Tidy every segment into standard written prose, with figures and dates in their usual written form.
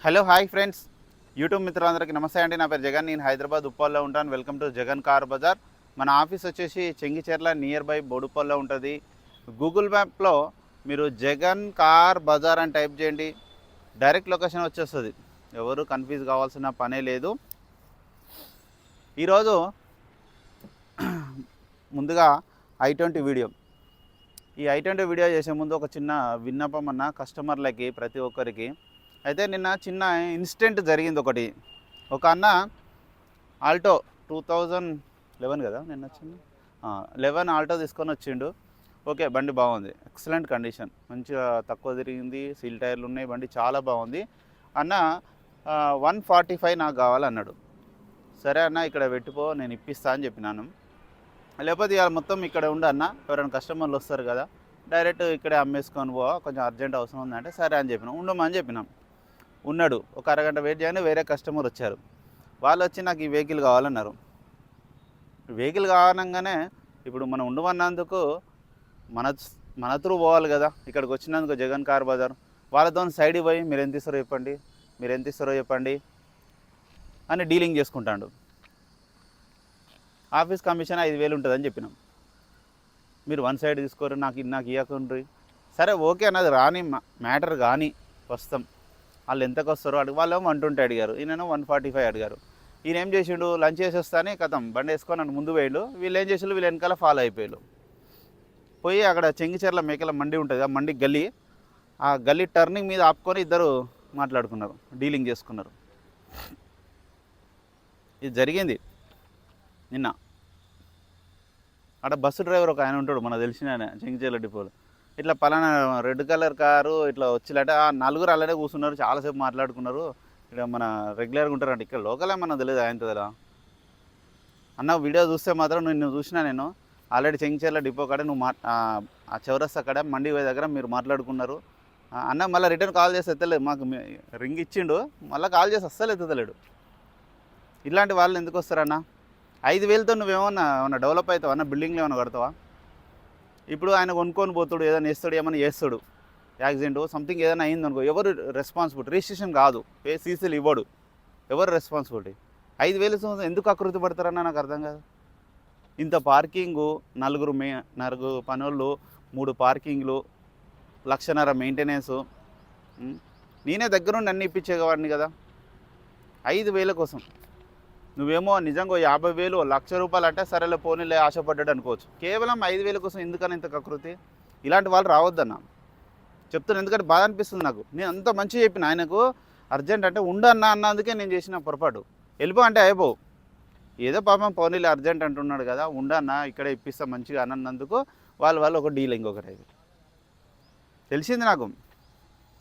Hello hi friends, YouTube మిత్రులందరికీ నమస్తే అండి. నా పేరు జగన్. నేను హైదరాబాద్ ఉప్పల్లో ఉంటాను. Welcome to Jagan car bazaar. మన ఆఫీస్ వచ్చేసి చెంగిచెర్ల నియర్ బై బోడుప్పల్లో ఉంటుంది. గూగుల్ మ్యాప్లో మీరు జగన్ కార్ బజార్ అని టైప్ చేయండి, డైరెక్ట్ లొకేషన్ వచ్చేస్తుంది. ఎవరు కన్ఫ్యూజ్ కావాల్సిన పనే లేదు. ఈరోజు ముందుగా i20 వీడియో. ఈ i20 వీడియో చేసే ముందు ఒక చిన్న విన్నపం అన్న కస్టమర్లకి, ప్రతి ఒక్కరికి. అయితే నిన్న చిన్న ఇన్సిడెంట్ జరిగింది ఒకటి. ఒక అన్న ఆల్టో 2011 కదా నిన్న వచ్చింది, 11 ఆల్టో తీసుకొని వచ్చిండు. ఓకే, బండి బాగుంది, ఎక్సలెంట్ కండిషన్, మంచిగా తక్కువ తిరిగింది, సీల్ టైర్లు ఉన్నాయి, బండి చాలా బాగుంది. అన్న 145 నాకు కావాలన్నాడు. సరే అన్న ఇక్కడ పెట్టిపో, నేను ఇప్పిస్తా అని చెప్పినాను. లేకపోతే ఇవాళ మొత్తం ఇక్కడ ఉండు అన్న, ఎవరైనా కస్టమర్లు వస్తారు కదా, డైరెక్ట్ ఇక్కడే అమ్మేసుకొని పో, కొంచెం అర్జెంట్ అవసరం ఉందంటే సరే అని చెప్పినాం. ఉండమని చెప్పినాం. ఉన్నాడు. ఒక అరగంట వెయిట్ చేయగానే వేరే కస్టమర్ వచ్చారు. వాళ్ళు వచ్చి నాకు ఈ వెహికల్ కావాలన్నారు. వెహికల్ కావాలంగానే ఇప్పుడు మనం ఉండమన్నందుకు మన మన త్రూ పోవాలి కదా. ఇక్కడికి వచ్చినందుకు జగన్ కార్ బజార్ వాళ్ళతో సైడ్ పోయి మీరు ఎంత ఇస్తారో చెప్పండి, మీరు ఎంత ఇస్తారో చెప్పండి అని డీలింగ్ చేసుకుంటాడు. ఆఫీస్ కమిషన్ 5,000 ఉంటుందని చెప్పినాం. మీరు వన్ సైడ్ తీసుకోరు, నాకు ఇవ్వకుండ్రి. సరే ఓకే అన్నది రాని మ్యాటర్, కానీ వస్తాం. వాళ్ళు ఎంతకు వస్తారో అడిగి వాళ్ళు 120 అడిగారు, ఈయన 145 అడిగారు. ఈయన ఏం చేసిండు, లంచ్ చేసి వస్తానే కథం బండి వేసుకొని నన్ను ముందు పోయిండు. వీళ్ళు ఏం చేసిండు, వీళ్ళు వెనకాల ఫాలో అయిపోయారు. పోయి అక్కడ చెంగిచెర్ల మేకల మండి ఉంటుంది, ఆ మండి గల్లీ, ఆ గల్లీ టర్నింగ్ మీద ఆపుకొని ఇద్దరు మాట్లాడుకున్నారు, డీలింగ్ చేసుకున్నారు. ఇది జరిగింది నిన్న. అక్కడ బస్సు డ్రైవర్ ఒక ఆయన ఉంటాడు, మనకు తెలిసిన ఆయన, చెంగిచెర్ల డిపోలో. ఇట్లా పలానా రెడ్ కలర్ కారు ఇట్లా వచ్చినట్టే ఆ నలుగురు అలానే కూర్చున్నారు, చాలాసేపు మాట్లాడుకున్నారు. ఇక్కడ మన రెగ్యులర్గా ఉంటారంట, ఇక్కడ లోకలే మనకు తెలియదు ఆయన కదా అన్న. వీడియో చూస్తే మాత్రం నిన్ను చూసినా నేను, ఆల్రెడీ చెంగిచెర్ల డిపో కాడ నువ్వు ఆ చౌరస్తా కాడ మండి దగ్గర మీరు మాట్లాడుకున్నారు అన్న. మళ్ళీ రిటర్న్ కాల్ చేసి ఎత్తలేదు, మాకు రింగ్ ఇచ్చిండు, మళ్ళీ కాల్ చేసి అస్సలు ఎత్తలేడు. ఇలాంటి వాళ్ళు ఎందుకు వస్తారన్న? 5,000తో నువ్వేమన్నా డెవలప్ అవుతావా అన్న? బిల్డింగ్లో ఏమైనా కడతావా? ఇప్పుడు ఆయన కొనుక్కొని పోతాడు, ఏదైనా వేస్తాడు, ఏమైనా చేస్తాడు, యాక్సిడెంట్ సంథింగ్ ఏదైనా అయింది అనుకో, ఎవరు రెస్పాన్సిబిలిటీ? రిజిస్ట్రేషన్ కాదు, సీసీలు ఇవ్వడు, ఎవరు రెస్పాన్సిబిలిటీ? 5,000 ఎందుకు ఆకృతి పడతారన్న నాకు అర్థం కాదు. ఇంత పార్కింగు, నలుగురు పనులు, 3 పార్కింగ్లు, 1,50,000 మెయింటెనెన్సు. నేనే దగ్గరుండి అన్ని ఇప్పించేవాడిని కదా. 5,000 కోసం నువ్వేమో నిజంగా 50,000 1,00,000 అంటే సరేలే పోనీలే ఆశపడ్డాడు అనుకోవచ్చు. కేవలం 5,000 కోసం ఎందుకని ఇంత కకృతి? ఇలాంటి వాళ్ళు రావద్దన్న చెప్తాను. ఎందుకంటే బాధ అనిపిస్తుంది నాకు. నేను అంత మంచిగా చెప్పిన ఆయనకు, అర్జెంట్ అంటే ఉండన్నా అన్నందుకే నేను చేసిన పొరపాటు. వెళ్ళిపో అంటే అయిపో, ఏదో పాపం పోనీలే అర్జెంట్ అంటున్నాడు కదా, ఉండన్నా ఇక్కడే ఇప్పిస్తా మంచిగా అన్నందుకు వాళ్ళు ఒక డీల్ ఇంకొకటి అయితే తెలిసింది నాకు.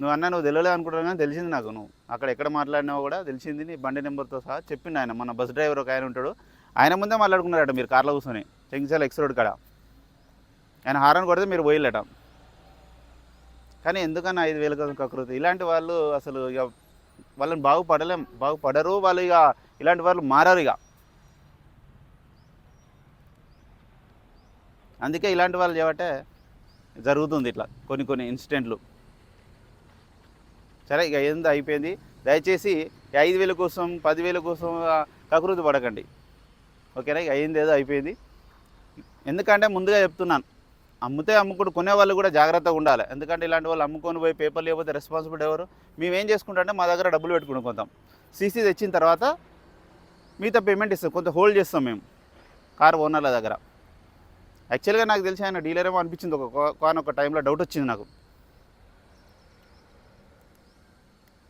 నువ్వు తెలియలేదు అనుకుంటున్నావు కానీ తెలిసింది నాకు. నువ్వు అక్కడ ఎక్కడ మాట్లాడినావో కూడా తెలిసింది, నీ బండి నెంబర్తో సహా చెప్పిండు ఆయన. మన బస్ డ్రైవర్ ఒక ఆయన ఉంటాడు, ఆయన ముందే మాట్లాడుకున్నారట మీరు కార్లో కూర్చొని, చెంగిచెర్ల ఎక్స్ రోడ్ కాడ. ఆయన హారన్ కొడితే మీరు పోయిల్లట. కానీ ఎందుకన్నా 5,000 కకృతి? ఇలాంటి వాళ్ళు అసలు ఇక వాళ్ళని బాగుపడరు వాళ్ళు. ఇక ఇలాంటి వాళ్ళు మారారు ఇక. అందుకే ఇలాంటి వాళ్ళు చేయబట్టే జరుగుతుంది ఇట్లా కొన్ని ఇన్సిడెంట్లు. సరే ఇక ఏందో అయిపోయింది. దయచేసి 5,000 కోసం 10,000 కోసం కకృతి పడకండి, ఓకేనా? ఇక అయింది ఏదో అయిపోయింది. ఎందుకంటే ముందుగా చెప్తున్నాను, అమ్మితే అమ్ముకుంటూ కొనేవాళ్ళు కూడా జాగ్రత్తగా ఉండాలి. ఎందుకంటే ఇలాంటి వాళ్ళు అమ్ముకొని పోయి పేపర్లు లేకపోతే రెస్పాన్సిబిలిటీ ఎవరు? మేమేం చేసుకుంటాం అంటే మా దగ్గర డబ్బులు పెట్టుకుని కొంటాం, సీసీ తెచ్చిన తర్వాత మిగతా పేమెంట్ ఇస్తాం, కొంత హోల్డ్ చేస్తాం మేము కార్ ఓనర్ల దగ్గర. యాక్చువల్గా నాకు తెలిసి ఆయన డీలర్ ఏమో అనిపించింది ఒక టైంలో, డౌట్ వచ్చింది నాకు.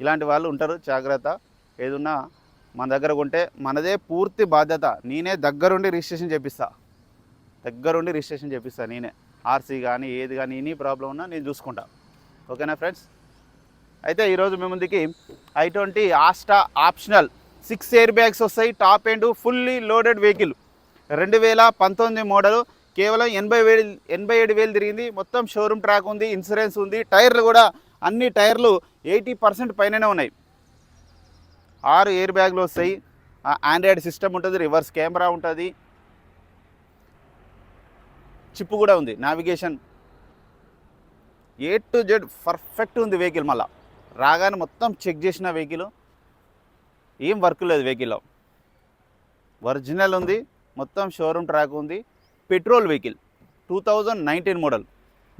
ఇలాంటి వాళ్ళు ఉంటారు, జాగ్రత్త. ఏదున్నా మన దగ్గర ఉంటే మనదే పూర్తి బాధ్యత. నేనే దగ్గరుండి రిజిస్ట్రేషన్ చేపిస్తా నేనే. ఆర్సీ కానీ ఏది కానీ ఎనీ ప్రాబ్లం ఉన్నా నేను చూసుకుంటా, ఓకేనా ఫ్రెండ్స్? అయితే ఈరోజు మీ ముందుకి i20 Asta optional 6 air bags వస్తాయి, top end fully loaded vehicle, 2019 model, కేవలం 87,000 తిరిగింది. మొత్తం షోరూమ్ ట్రాక్ ఉంది, ఇన్సూరెన్స్ ఉంది, టైర్లు కూడా అన్ని టైర్లు 80% పైననే ఉన్నాయి. 6 ఎయిర్ బ్యాగ్లు వస్తాయి, ఆండ్రాయిడ్ సిస్టమ్ ఉంటుంది, రివర్స్ కెమెరా ఉంటుంది, చిప్ కూడా ఉంది, navigation A to Z perfect ఉంది వెహికల్. మళ్ళీ రాగానే మొత్తం చెక్ చేసిన వెహికల్, ఏం వర్క్ లేదు వెహికల్లో, ఒరిజినల్ ఉంది, మొత్తం షోరూమ్ ట్రాక్ ఉంది, పెట్రోల్ వెహికల్, 2019 మోడల్.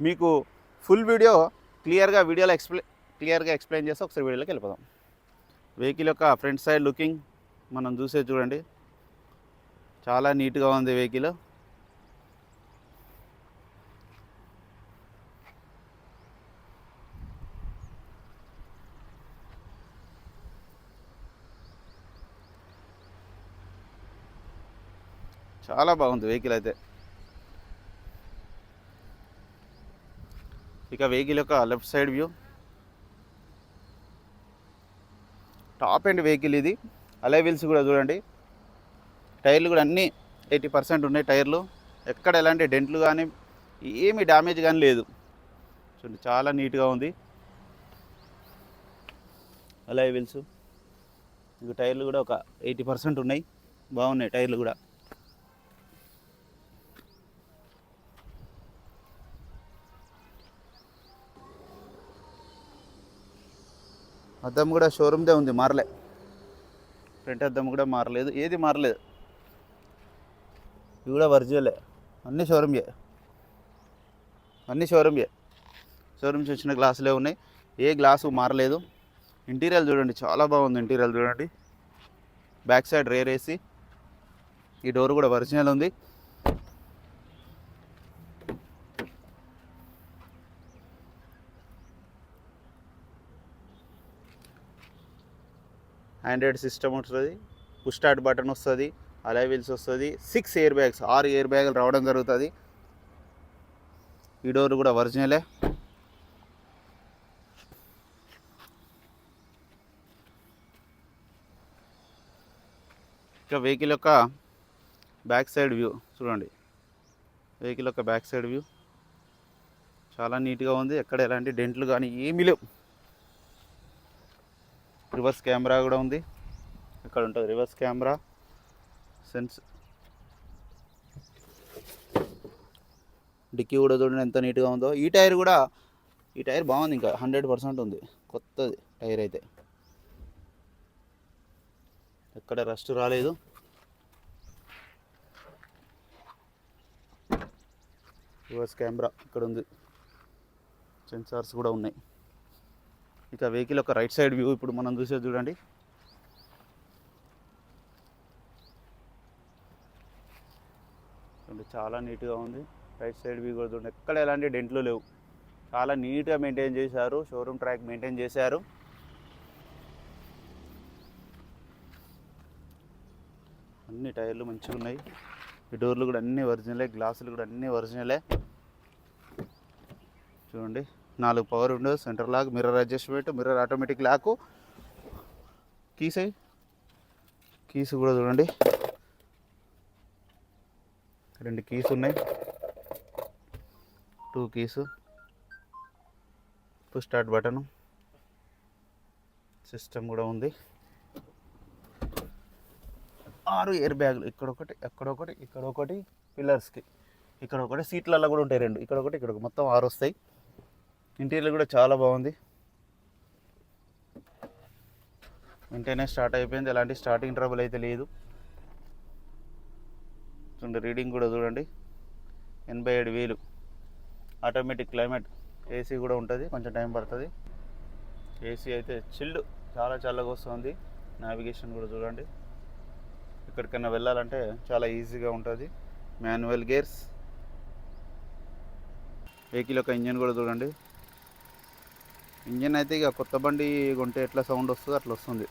మీకు ఫుల్ వీడియో వీడియోలో క్లియర్గా ఎక్స్ప్లెయిన్ చేస్తే ఒకసారి వీడియోలోకి వెళ్ళిపోదాం. వెహికల్ యొక్క ఫ్రంట్ సైడ్ లుకింగ్ మనం చూసే చూడండి, చాలా నీట్గా ఉంది వెహికల్. చాలా బాగుంది వెహికల్ అయితే. ఇక వెహికల్ యొక్క left side view, top end vehicle ఇది. అలై వీల్స్ కూడా చూడండి, టైర్లు కూడా అన్నీ 80% ఉన్నాయి టైర్లు, ఎక్కడ ఎలాంటి డెంట్లు కానీ ఏమి డ్యామేజ్ కానీ లేదు. చూడండి చాలా నీట్గా ఉంది అలై వీల్స్. ఇక టైర్లు కూడా ఒక 80% ఉన్నాయి, బాగున్నాయి టైర్లు కూడా. అద్దం కూడా షోరూమ్దే ఉంది, మారలే. ఫ్రంట్ అద్దం కూడా మారలేదు, ఏది మారలేదు. ఇవి కూడా ఒరిజినలే, అన్నీ షోరూమ్యే, షోరూమ్స్ వచ్చిన గ్లాసులే ఉన్నాయి, ఏ గ్లాసు మారలేదు. ఇంటీరియర్ చూడండి చాలా బాగుంది, ఇంటీరియర్ చూడండి. బ్యాక్ సైడ్ రేర్ ఏసీ, ఈ డోర్ కూడా ఒరిజినల్ ఉంది. ఆండ్రాయిడ్ సిస్టమ్ వస్తుంది, పుష్ స్టార్ట్ బటన్ వస్తుంది, అలై వీల్స్ వస్తుంది, 6 ఎయిర్ బ్యాగ్స్, 6 ఎయిర్ బ్యాగులు రావడం జరుగుతుంది. ఈ డోర్ కూడా ఒరిజినలే. ఇక వెహికల్ యొక్క బ్యాక్ సైడ్ వ్యూ చూడండి, వెహికల్ యొక్క బ్యాక్ సైడ్ వ్యూ చాలా నీట్గా ఉంది, ఎక్కడ ఎలాంటి డెంట్లు కానీ ఏమీ లేవు. రివర్స్ కెమెరా కూడా ఉంది, ఇక్కడ ఉంటుంది రివర్స్ కెమెరా సెన్స్. డిక్కీ కూడా చూడండి ఎంత నీట్గా ఉందో. ఈ టైర్ బాగుంది, ఇంకా 100% ఉంది, కొత్తది టైర్ అయితే, ఎక్కడ రస్ట్ రాలేదు. రివర్స్ కెమెరా ఇక్కడ ఉంది, సెన్సార్స్ కూడా ఉన్నాయి. ఇక వెహికల్ యొక్క రైట్ సైడ్ వ్యూ ఇప్పుడు మనం చూసేది చూడండి, చాలా నీట్గా ఉంది. రైట్ సైడ్ వ్యూ కూడా చూడండి, ఎక్కడ ఎలాంటి డెంట్లు లేవు, చాలా నీట్గా మెయింటైన్ చేశారు, షోరూమ్ ట్రాక్ మెయింటైన్ చేశారు. అన్ని టైర్లు మంచిగా ఉన్నాయి, ఈ డోర్లు కూడా అన్నీ ఒరిజినలే, గ్లాసులు కూడా అన్నీ ఒరిజినలే. చూడండి 4 power windows, centre lock, mirror adjustment, mirror automatic lock, keys కూడా చూడండి, 2 కీస్ ఉన్నాయి, 2 keys, push start button, system కూడా ఉంది. 6 ఎయిర్ బ్యాగులు, ఇక్కడొకటి, ఇక్కడొకటి, పిల్లర్స్కి, ఇక్కడ ఒకటి, సీట్లలో కూడా ఉంటాయి 2, ఇక్కడ ఒకటి, మొత్తం 6 వస్తాయి. ఇంటీరియర్ కూడా చాలా బాగుంది, వెంటనే స్టార్ట్ అయిపోయింది, ఎలాంటి స్టార్టింగ్ ట్రబుల్ అయితే లేదు. చూడండి రీడింగ్ కూడా చూడండి, 87,000. ఆటోమేటిక్ క్లైమేట్, ఏసీ కూడా ఉంటుంది, కొంచెం టైం పడుతుంది. ఏసీ అయితే చిల్డ్, చాలా చల్లగా వస్తుంది. నావిగేషన్ కూడా చూడండి, ఎక్కడికైనా వెళ్ళాలంటే చాలా ఈజీగా ఉంటుంది. Manual gears. వెహికల్ యొక్క ఇంజన్ కూడా చూడండి, ఇంజన్ అయితే ఇక కొత్త బండి కొంటే ఎట్లా సౌండ్ వస్తుందో అట్లా వస్తుంది.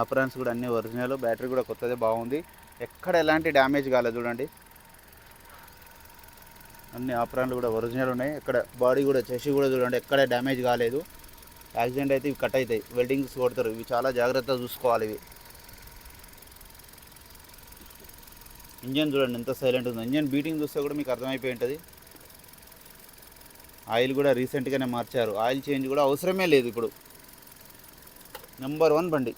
ఆపరెన్స్ కూడా అన్నీ ఒరిజినల్, బ్యాటరీ కూడా కొత్తదే, బాగుంది, ఎక్కడ ఎలాంటి డ్యామేజ్ కాలేదు. చూడండి అన్ని ఆపరాన్లు కూడా ఒరిజినల్ ఉన్నాయి, ఎక్కడ బాడీ కూడా చెసి కూడా చూడండి ఎక్కడ డ్యామేజ్ కాలేదు. యాక్సిడెంట్ అయితే ఇవి కట్ అవుతాయి, వెల్డింగ్స్ కొడతారు, ఇవి చాలా జాగ్రత్తగా చూసుకోవాలి. ఇవి ఇంజన్ చూడండి ఎంత సైలెంట్ ఉంది, ఇంజన్ బీటింగ్ చూస్తే కూడా మీకు అర్థమైపోయి ఉంటుంది. ఆయిల్ కూడా రీసెంట్గానే మార్చారు, ఆయిల్ చేంజ్ కూడా అవసరమే లేదు ఇప్పుడు. నెంబర్ 1 బండి.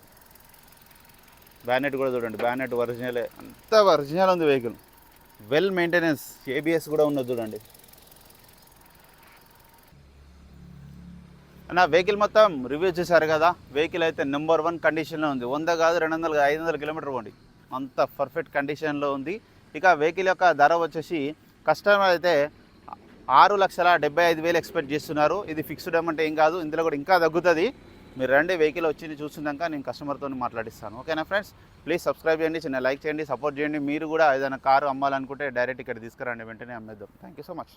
బ్యానెట్ కూడా చూడండి, బ్యానెట్ ఒరిజినలే, అంతా ఒరిజినల్ ఉంది వెహికల్, వెల్ మెయింటెనెన్స్. ఏబిఎస్ కూడా ఉన్నది చూడండి. నా వెహికల్ మొత్తం రివ్యూ చేశారు కదా. వెహికల్ అయితే నెంబర్ 1 కండిషన్లో ఉంది. 100 కాదు 200 కాదు 500 కిలోమీటర్ పోండి, అంత పర్ఫెక్ట్ కండిషన్లో ఉంది. ఇక వెహికల్ యొక్క ధర వచ్చేసి కస్టమర్ అయితే 6,75,000 ఎక్స్పెక్ట్ చేస్తున్నారు. ఇది ఫిక్స్డ్ అమౌంట్ ఏం కాదు, ఇందులో కూడా ఇంకా తగ్గుతుంది. మీరు రండి, వెహికల్ వచ్చి చూసినాక నేను కస్టమర్తో మాట్లాడిస్తాను. ఓకేనా ఫ్రెండ్స్, ప్లీజ్ సబ్స్క్రైబ్ చేయండి, చిన్న లైక్ చేయండి, సపోర్ట్ చేయండి. మీరు కూడా ఏదైనా కారు అమ్మాలనుకుంటే డైరెక్ట్ ఇక్కడ తీసుకురండి, వెంటనే అమ్మేద్దాం. Thank you so much.